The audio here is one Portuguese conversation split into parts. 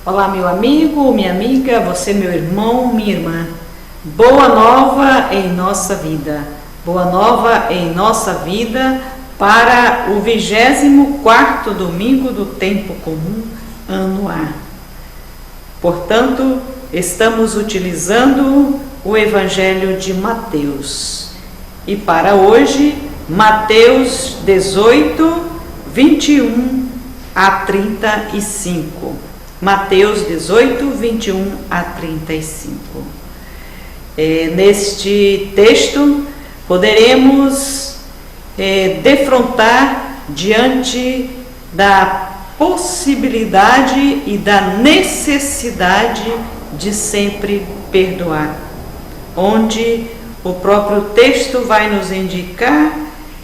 Olá, meu amigo, minha amiga, você, meu irmão, minha irmã. Boa nova em nossa vida. Boa nova em nossa vida para o 24º domingo do tempo comum, ano A. Portanto, estamos utilizando o Evangelho de Mateus. E para hoje, Mateus 18, 21 a 35. Mateus 18, 21 a 35. Neste texto, poderemos defrontar diante da possibilidade e da necessidade de sempre perdoar, onde o próprio texto vai nos indicar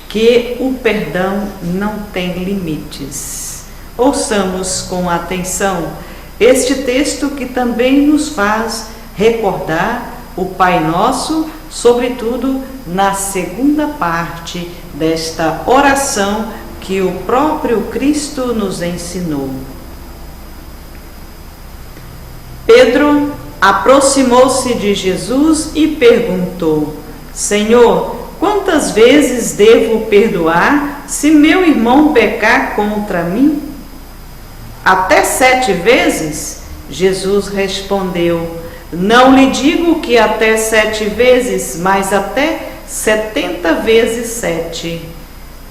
que o perdão não tem limites. Ouçamos com atenção este texto que também nos faz recordar o Pai Nosso, sobretudo na segunda parte desta oração que o próprio Cristo nos ensinou. Pedro aproximou-se de Jesus e perguntou: Senhor, quantas vezes devo perdoar se meu irmão pecar contra mim? Até 7 vezes? Jesus respondeu: Não lhe digo que até 7 vezes, mas até 70 vezes 7.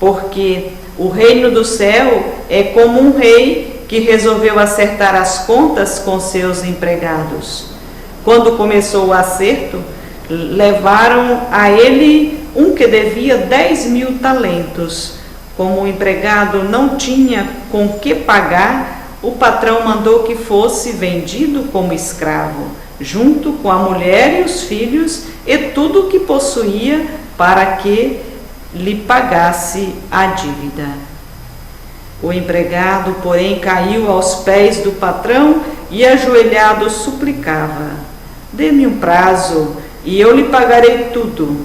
Porque o reino do céu é como um rei que resolveu acertar as contas com seus empregados. Quando começou o acerto, levaram a ele um que devia 10.000 talentos. Como o empregado não tinha com que pagar, o patrão mandou que fosse vendido como escravo, junto com a mulher e os filhos e tudo o que possuía, para que lhe pagasse a dívida. O empregado, porém, caiu aos pés do patrão e, ajoelhado, suplicava: Dê-me um prazo e eu lhe pagarei tudo.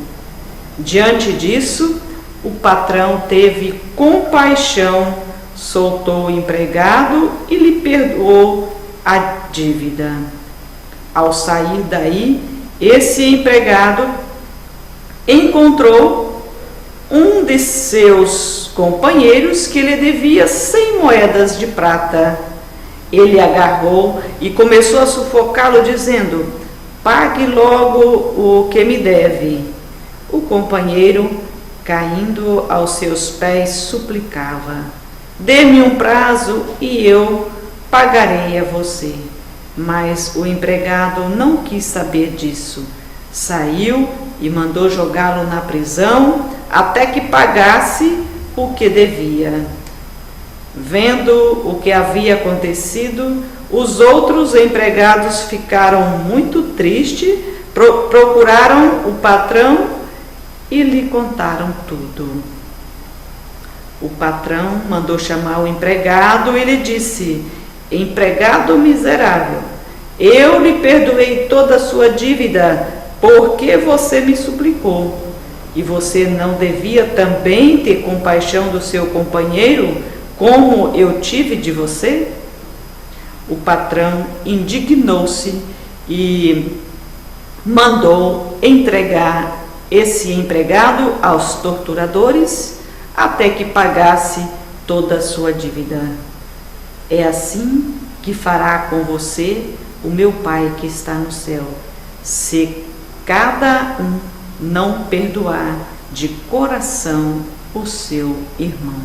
Diante disso, o patrão teve compaixão, soltou o empregado e lhe perdoou a dívida. Ao sair daí, esse empregado encontrou um de seus companheiros que lhe devia 100 moedas de prata. Ele agarrou e começou a sufocá-lo, dizendo: Pague logo o que me deve. O companheiro, caindo aos seus pés, suplicava: Dê-me um prazo e eu pagarei a você. Mas o empregado não quis saber disso. Saiu e mandou jogá-lo na prisão até que pagasse o que devia. Vendo o que havia acontecido, os outros empregados ficaram muito tristes, procuraram o patrão e lhe contaram tudo. O patrão mandou chamar o empregado e lhe disse: Empregado miserável, eu lhe perdoei toda a sua dívida, porque você me suplicou. E você não devia também ter compaixão do seu companheiro, como eu tive de você? O patrão indignou-se e mandou entregar esse empregado aos torturadores até que pagasse toda a sua dívida. É assim que fará com você o meu Pai que está no céu, se cada um não perdoar de coração o seu irmão.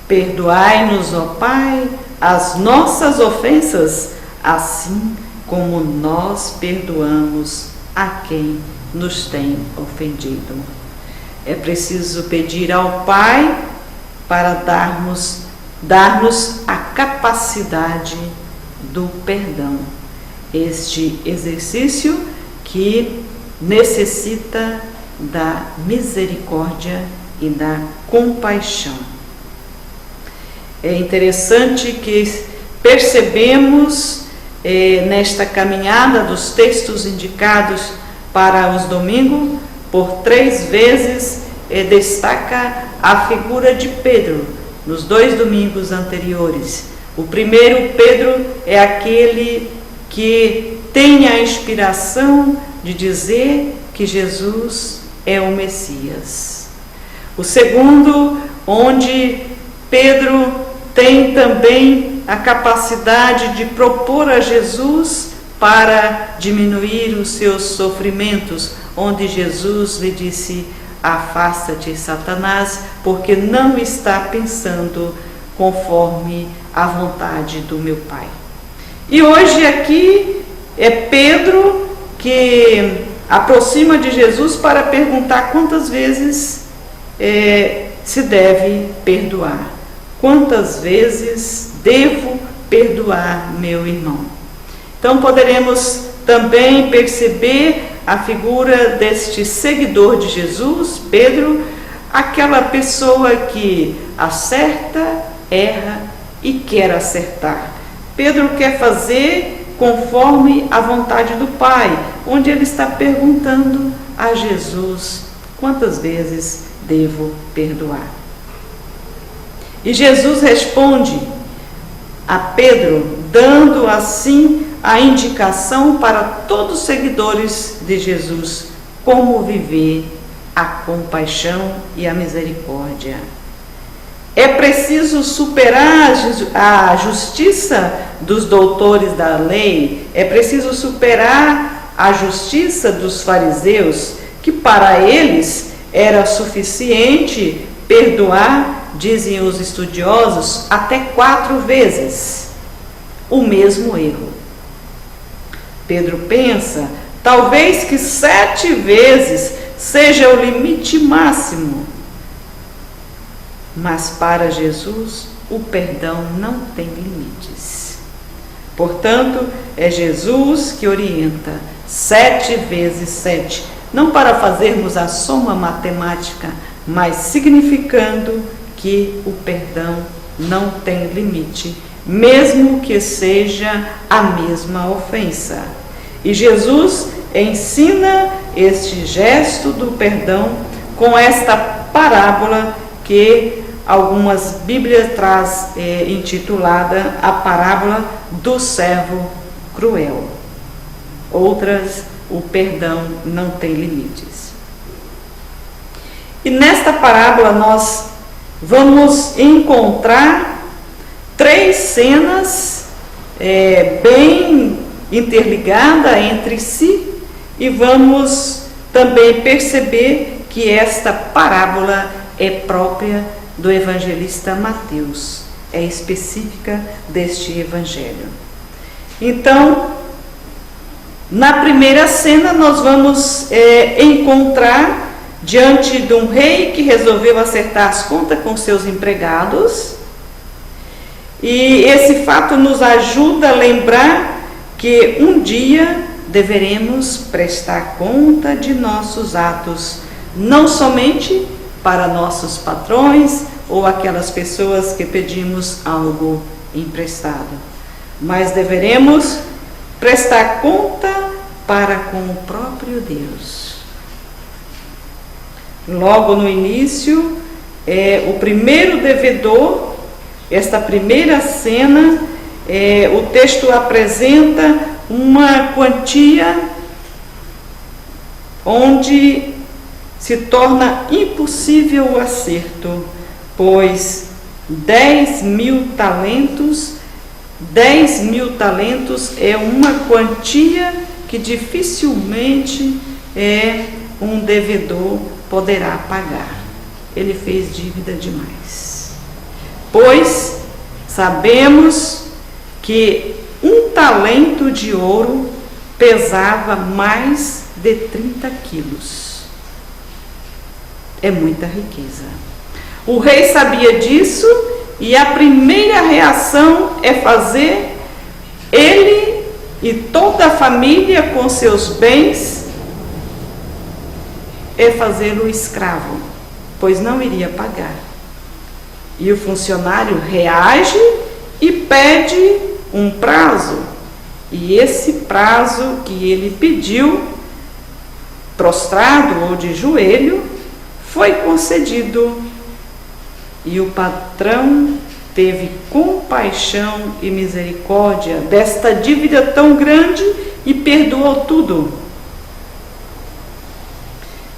Perdoai-nos, ó Pai, as nossas ofensas, assim como nós perdoamos a quem nos tem ofendido. É preciso pedir ao Pai para dar-nos a capacidade do perdão. Este exercício que necessita da misericórdia e da compaixão. É interessante que percebemos nesta caminhada dos textos indicados para os domingos, por 3 vezes destaca a figura de Pedro, nos 2 domingos anteriores, O primeiro, Pedro, é aquele que tem a inspiração de dizer que Jesus é o Messias. O segundo, onde Pedro tem também a capacidade de propor a Jesus para diminuir os seus sofrimentos, onde Jesus lhe disse: afasta-te, Satanás, porque não está pensando conforme a vontade do meu Pai. E hoje aqui é Pedro que aproxima de Jesus para perguntar quantas vezes se deve perdoar. Quantas vezes devo perdoar meu irmão? Então poderemos também perceber a figura deste seguidor de Jesus, Pedro, aquela pessoa que acerta, erra e quer acertar. Pedro quer fazer conforme a vontade do Pai, onde ele está perguntando a Jesus: quantas vezes devo perdoar? E Jesus responde a Pedro, dando assim a indicação para todos os seguidores de Jesus como viver a compaixão e a misericórdia. É preciso superar a justiça dos doutores da lei, é preciso superar a justiça dos fariseus, que para eles era suficiente perdoar, dizem os estudiosos, até 4 vezes o mesmo erro. Pedro pensa, talvez que 7 vezes seja o limite máximo. Mas para Jesus, o perdão não tem limites. Portanto, é Jesus que orienta 7 vezes 7, não para fazermos a soma matemática, mas significando que o perdão não tem limite, mesmo que seja a mesma ofensa. E Jesus ensina este gesto do perdão com esta parábola que algumas Bíblias traz intitulada a parábola do servo cruel. Outras, o perdão não tem limites. E nesta parábola nós vamos encontrar 3 cenas bem interligadas entre si, e vamos também perceber que esta parábola é própria do evangelista Mateus, é específica deste evangelho. Então, na primeira cena nós vamos encontrar diante de um rei que resolveu acertar as contas com seus empregados, e esse fato nos ajuda a lembrar que um dia deveremos prestar conta de nossos atos, não somente para nossos patrões ou aquelas pessoas que pedimos algo emprestado, mas deveremos prestar conta para com o próprio Deus. Logo no início, o primeiro devedor, esta primeira cena, o texto apresenta uma quantia onde se torna impossível o acerto, pois 10.000 talentos é uma quantia que dificilmente um devedor poderá pagar. Ele fez dívida demais. Pois sabemos que 1 talento de ouro pesava mais de 30 quilos. É muita riqueza. O rei sabia disso, e a primeira reação é fazer ele e toda a família com seus bens, fazê-lo escravo, pois não iria pagar. E o funcionário reage e pede um prazo, e esse prazo que ele pediu, prostrado ou de joelho, foi concedido. E o patrão teve compaixão e misericórdia desta dívida tão grande e perdoou tudo.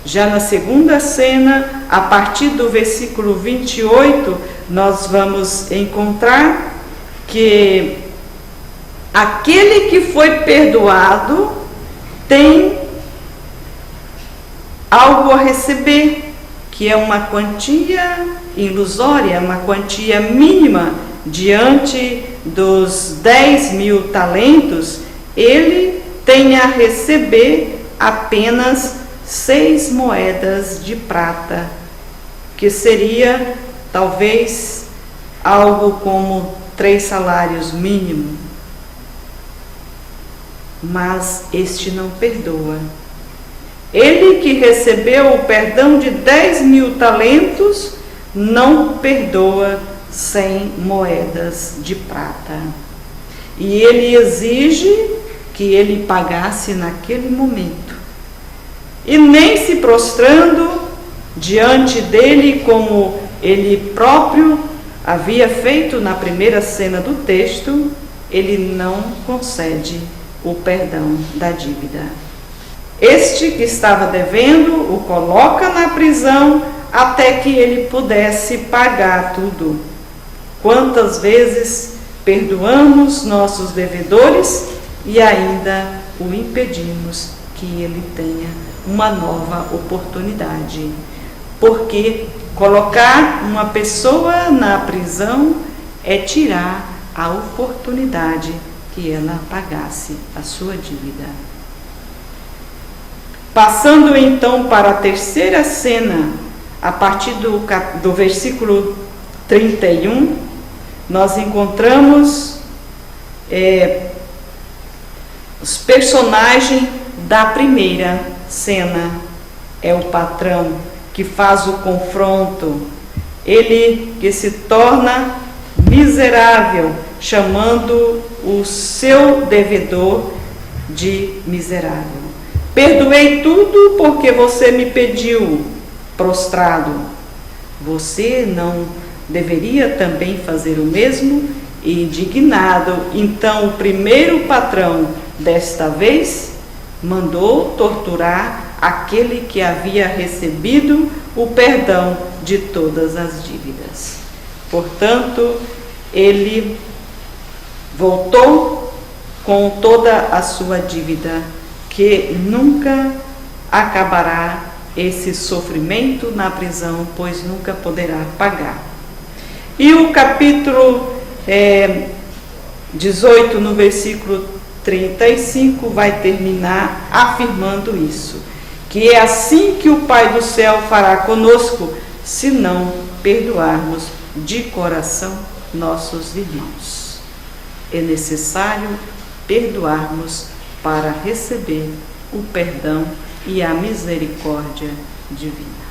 Já na segunda cena, a partir do versículo 28, nós vamos encontrar que aquele que foi perdoado tem algo a receber, que é uma quantia ilusória, uma quantia mínima. Diante dos 10.000 talentos, ele tem a receber apenas 6 moedas de prata, que seria talvez algo como 3 salários mínimos. Mas este não perdoa. Ele que recebeu o perdão de 10.000 talentos, não perdoa 100 moedas de prata. E ele exige que ele pagasse naquele momento. E nem se prostrando diante dele, como ele próprio havia feito na primeira cena do texto, ele não concede o perdão da dívida. Este que estava devendo o coloca na prisão até que ele pudesse pagar tudo. Quantas vezes perdoamos nossos devedores e ainda o impedimos que ele tenha uma nova oportunidade? Porque colocar uma pessoa na prisão é tirar a oportunidade que ela pagasse a sua dívida. Passando então para a terceira cena, a partir do versículo 31, nós encontramos os personagens da primeira cena. É o patrão que faz o confronto, ele que se torna miserável, chamando o seu devedor de miserável. Perdoei tudo porque você me pediu, prostrado. Você não deveria também fazer o mesmo? Indignado, então o primeiro patrão, desta vez, mandou torturar aquele que havia recebido o perdão de todas as dívidas. Portanto, ele voltou com toda a sua dívida, que nunca acabará esse sofrimento na prisão, pois nunca poderá pagar. E o capítulo 18, no versículo 35, vai terminar afirmando isso, que é assim que o Pai do céu fará conosco, se não perdoarmos de coração nossos irmãos. É necessário perdoarmos para receber o perdão e a misericórdia divina.